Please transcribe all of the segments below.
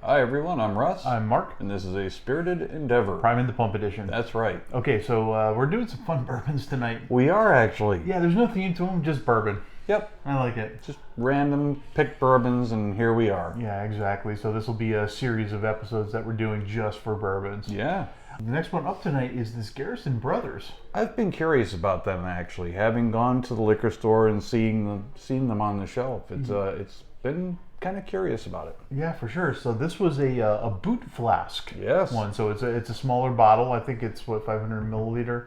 Hi everyone, I'm Russ. I'm Mark. And this is a spirited endeavor. Prime in the Pump edition. That's right. Okay, so we're doing some fun bourbons tonight. We are actually. Yeah, there's no theme to them, just bourbon. Yep. I like it. Just random picked bourbons, and here we are. Yeah, exactly. So this will be a series of episodes that we're doing just for bourbons. Yeah. The next one up tonight is this Garrison Brothers. I've been curious about them actually, having gone to the liquor store and seen them on the shelf. It's been kind of curious about it. Yeah, for sure. So this was a boot flask. Yes. One. So it's a smaller bottle. I think it's 500 milliliter,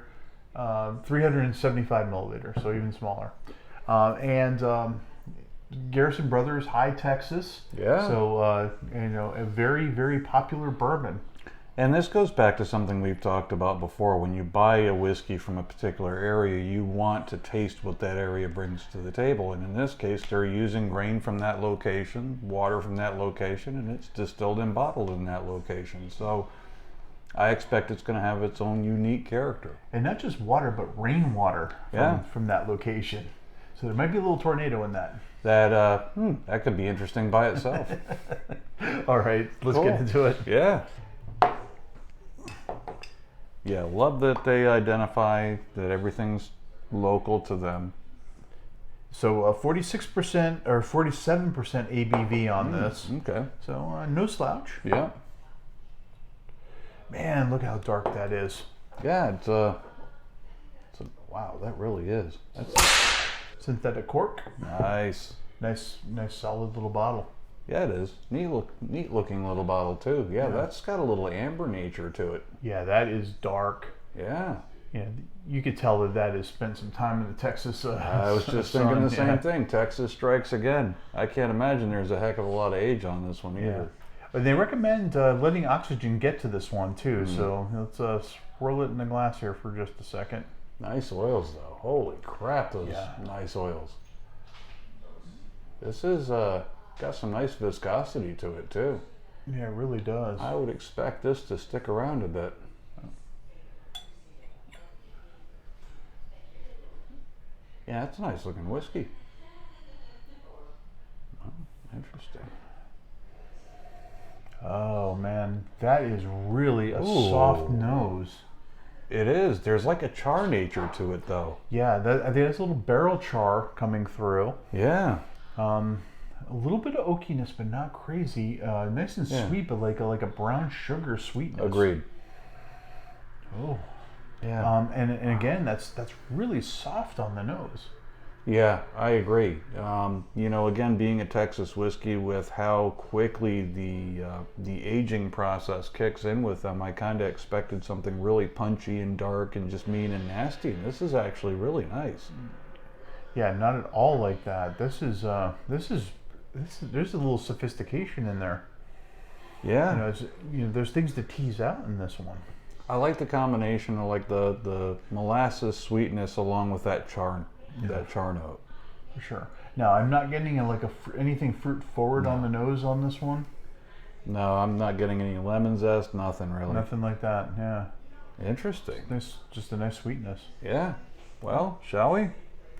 375 milliliter. So even smaller. Garrison Brothers, High Texas. Yeah. So a very, very popular bourbon. And this goes back to something we've talked about before. When you buy a whiskey from a particular area, you want to taste what that area brings to the table. And in this case, they're using grain from that location, water from that location, and it's distilled and bottled in that location. So I expect it's going to have its own unique character. And not just water, but rainwater from that location. So there might be a little tornado in that. That could be interesting by itself. All right, let's get into it. Yeah. Yeah, love that they identify that everything's local to them. So 46% or 47% ABV on this. Okay. So no slouch. Yeah. Man, look how dark that is. Yeah, wow, that really is. That's synthetic cork. Nice. Nice, solid little bottle. Yeah, it is. Neat looking little bottle too. Yeah, that's got a little amber nature to it. Yeah, that is dark. Yeah. Yeah, you could tell that has spent some time in the Texas. I was just thinking the same thing. Texas strikes again. I can't imagine there's a heck of a lot of age on this one either. Yeah. But they recommend letting oxygen get to this one too. So let's swirl it in the glass here for just a second. Nice oils though. Holy crap, those nice oils. This is got some nice viscosity to it too. Yeah, it really does. I would expect this to stick around a bit. Yeah, it's a nice looking whiskey. Oh, interesting. Oh man, that is really a soft nose. It is. There's like a char nature to it though. Yeah, I think there's a little barrel char coming through. Yeah. A little bit of oakiness, but not crazy. Nice and sweet, but like a brown sugar sweetness. Agreed. Oh. Yeah. And again, that's really soft on the nose. Yeah, I agree. Again, being a Texas whiskey, with how quickly the aging process kicks in with them, I kind of expected something really punchy and dark and just mean and nasty. And this is actually really nice. Yeah, not at all like that. This is there's a little sophistication in there. Yeah. There's things to tease out in this one. I like the combination of like the molasses sweetness along with that char note. For sure. Now I'm not getting anything fruit forward on the nose on this one. No, I'm not getting any lemon zest. Nothing really. Nothing like that. Yeah. Interesting. Just a nice sweetness. Yeah. Well, shall we?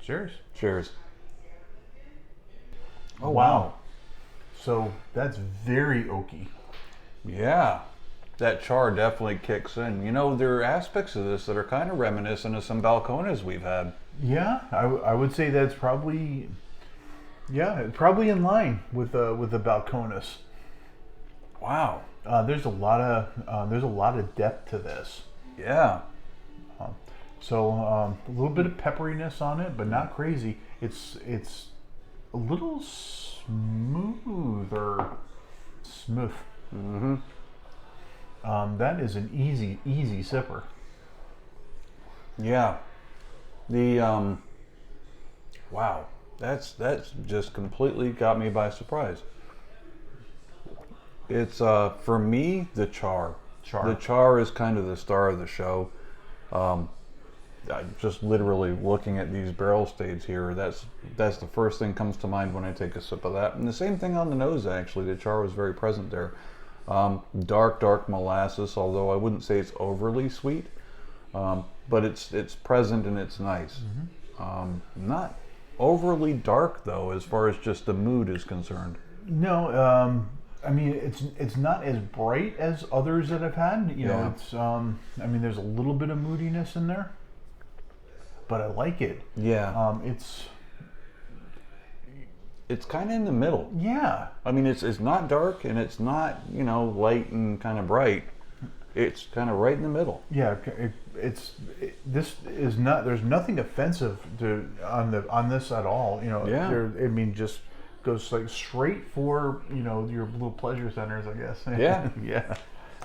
Cheers. Cheers. Oh wow. So that's very oaky. Yeah. That char definitely kicks in. There are aspects of this that are kind of reminiscent of some Balcones we've had. Yeah, I would say that's probably in line with the Balcones. Wow. There's a lot of depth to this. Yeah. So a little bit of pepperiness on it, but not crazy. It's a little smooth. Mm-hmm. That is an easy sipper. Yeah. Wow. That's just completely got me by surprise. It's for me the char. The char is kind of the star of the show. Just literally looking at these barrel staves here, that's the first thing comes to mind when I take a sip of that. And the same thing on the nose actually. The char was very present there. Dark molasses, although I wouldn't say it's overly sweet, but it's present and it's nice. Not overly dark though, as far as just the mood is concerned. No, I mean, it's not as bright as others that I've had. You know, Yeah. it's I mean, there's a little bit of moodiness in there, but I like it. Yeah. It's kind of in the middle. Yeah. I mean, it's not dark and it's not, you know, light and kind of bright. It's kind of right in the middle. Yeah, this is not. There's nothing offensive on this at all. You know, Yeah. I mean, just goes like straight for, you know, your little pleasure centers, I guess. Yeah. Yeah.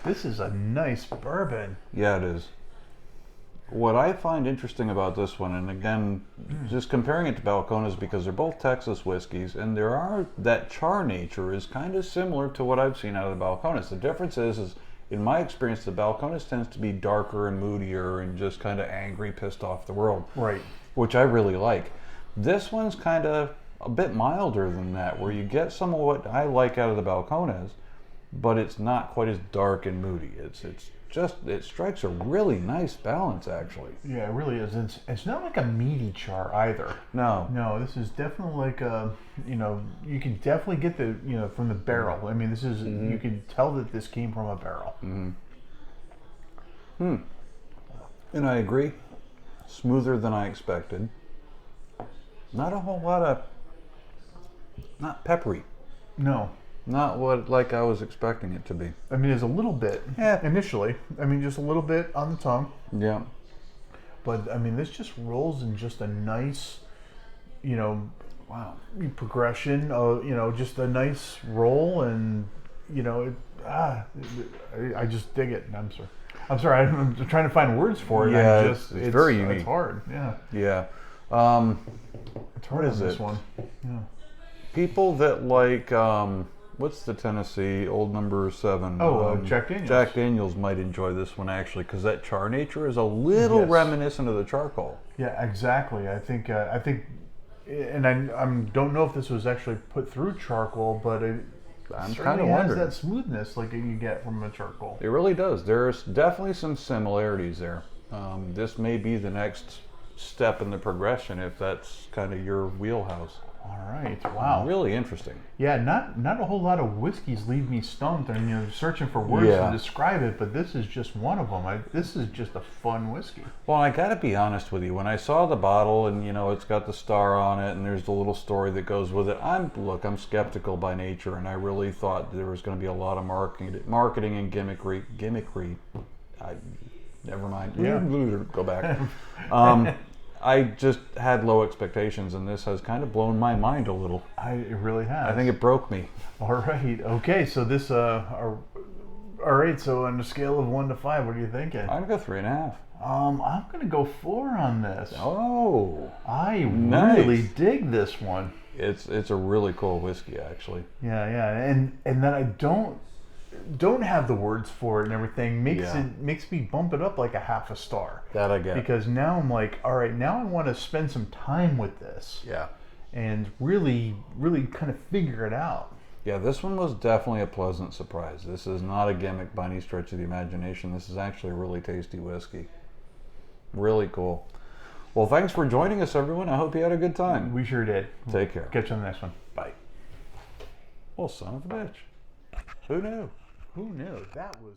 This is a nice bourbon. Yeah, it is. What I find interesting about this one, and again, just comparing it to Balcones, because they're both Texas whiskeys, and that char nature is kind of similar to what I've seen out of the Balcones. The difference is in my experience, the Balcones tends to be darker and moodier and just kind of angry, pissed off the world. Right. Which I really like. This one's kind of a bit milder than that, where you get some of what I like out of the Balcones, but it's not quite as dark and moody. It strikes a really nice balance, actually. Yeah, it really is. It's not like a meaty char either. No. No, this is definitely like a, you know, you can definitely get the, you know, from the barrel. I mean, this is, you can tell that this came from a barrel. And I agree. Smoother than I expected. Not a whole lot of, not peppery. No. Not what like I was expecting it to be. I mean, there's a little bit initially. I mean, just a little bit on the tongue. Yeah. But I mean, this just rolls in just a nice, you know, Wow. progression. You know, just a nice roll, and you know, I just dig it. I'm sorry. I'm trying to find words for it. Yeah, it's very unique. It's hard. Yeah. Yeah. It's hard What is on this it? one. Yeah. People that like what's the Tennessee Old Number 7? Jack Daniels. Jack Daniels might enjoy this one actually, because that char nature is a little Yes. reminiscent of the charcoal. Yeah, exactly. I think, and I don't know if this was actually put through charcoal, but it I'm certainly kind of has wondering. that smoothness like you get from a charcoal. It really does. There's definitely some similarities there. This may be the next step in the progression if that's kind of your wheelhouse. All right. Wow. Really interesting. Yeah, not a whole lot of whiskeys leave me stumped and, you know, searching for words Yeah. to describe it, but this is just one of them. This is just a fun whiskey. Well, I got to be honest with you. When I saw the bottle and, you know, it's got the star on it and there's the little story that goes with it, I'm skeptical by nature, and I really thought there was going to be a lot of marketing and gimmickry. Never mind. Yeah. Go back. I just had low expectations, and this has kind of blown my mind a little. It really has. I think it broke me. All right. Okay. So this. All right. So on a scale of 1 to 5, what are you thinking? I'm going to go 3.5. I'm gonna go 4 on this. Oh, I nice. really dig this one. it's a really cool whiskey, actually. Yeah, and that I don't have the words for it and everything makes me bump it up like a half a star. That I get. Because now I'm like, all right, now I want to spend some time with this Yeah. and really kind of figure it out. Yeah, this one was definitely a pleasant surprise. This is not a gimmick by any stretch of the imagination. This is actually a really tasty whiskey. Really cool. Well, thanks for joining us, everyone. I hope you had a good time. We sure did. Take care. Catch you on the next one. Bye. Well, son of a bitch. Who knew? Who knew? That was